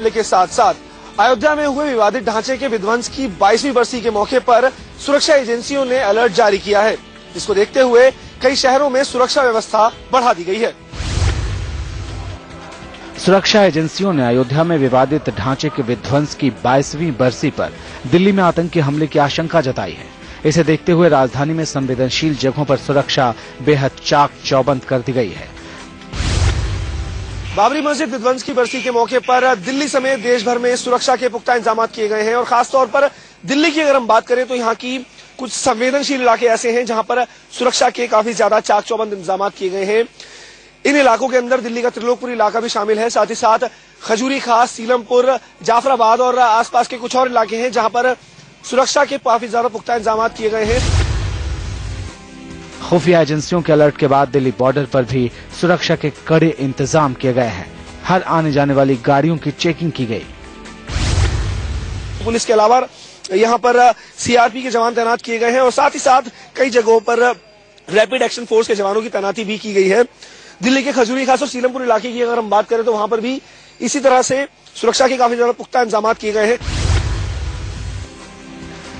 के साथ साथ अयोध्या में हुए विवादित ढांचे के विध्वंस की 22वीं बरसी के मौके पर सुरक्षा एजेंसियों ने अलर्ट जारी किया है, जिसको देखते हुए कई शहरों में सुरक्षा व्यवस्था बढ़ा दी गई है। सुरक्षा एजेंसियों ने अयोध्या में विवादित ढांचे के विध्वंस की 22वीं बरसी पर दिल्ली में आतंकी हमले की आशंका जताई है। इसे देखते हुए राजधानी में संवेदनशील जगहों पर सुरक्षा बेहद चाक चौबंद कर दी गई है। बाबरी मस्जिद विध्वंस की बरसी के मौके पर दिल्ली समेत देश भर में सुरक्षा के पुख्ता इंतजाम किए गए हैं और खासतौर पर दिल्ली की अगर हम बात करें तो यहाँ की कुछ संवेदनशील इलाके ऐसे हैं जहाँ पर सुरक्षा के काफी ज्यादा चाक चौबंद इंतजाम किए गए हैं। इन इलाकों के अंदर दिल्ली का त्रिलोकपुरी इलाका भी शामिल है, साथ ही साथ खजूरी खास, सीलमपुर, जाफराबाद और आसपास के कुछ और इलाके हैं जहाँ पर सुरक्षा के काफी ज्यादा पुख्ता इंतजाम किए गए हैं। खुफिया एजेंसियों के अलर्ट के बाद दिल्ली बॉर्डर पर भी सुरक्षा के कड़े इंतजाम किए गए हैं। हर आने जाने वाली गाड़ियों की चेकिंग की गई। पुलिस के अलावा यहाँ पर सीआरपी के जवान तैनात किए गए हैं और साथ ही साथ कई जगहों पर रैपिड एक्शन फोर्स के जवानों की तैनाती भी की गई है। दिल्ली के खजूरी खास और सीलमपुर इलाके की अगर हम बात करें तो वहां पर भी इसी तरह से सुरक्षा के काफी ज्यादा पुख्ता इंतजाम किए गए हैं।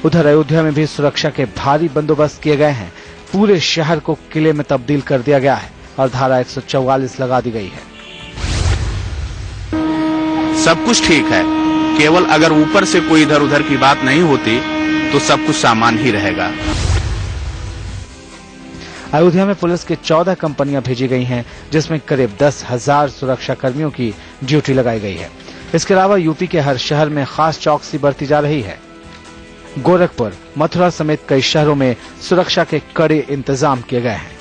उधर अयोध्या में भी सुरक्षा के भारी बंदोबस्त किए गए हैं। पूरे शहर को किले में तब्दील कर दिया गया है और धारा 144 लगा दी गई है। सब कुछ ठीक है, केवल अगर ऊपर से कोई इधर उधर की बात नहीं होती तो सब कुछ सामान्य ही रहेगा। अयोध्या में पुलिस की 14 कंपनियां भेजी गई हैं, जिसमें करीब 10,000 सुरक्षा कर्मियों की ड्यूटी लगाई गई है। इसके अलावा यूपी के हर शहर में खास चौकसी बरती जा रही है। गोरखपुर, मथुरा समेत कई शहरों में सुरक्षा के कड़े इंतजाम किए गए हैं।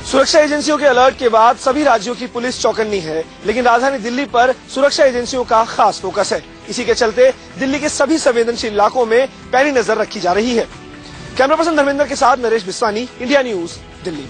सुरक्षा एजेंसियों के अलर्ट के बाद सभी राज्यों की पुलिस चौकन्नी है, लेकिन राजधानी दिल्ली पर सुरक्षा एजेंसियों का खास फोकस है। इसी के चलते दिल्ली के सभी संवेदनशील इलाकों में पैनी नजर रखी जा रही है। कैमरा पर्सन धर्मेंद्र के साथ नरेश बिस्वानी, इंडिया न्यूज, दिल्ली।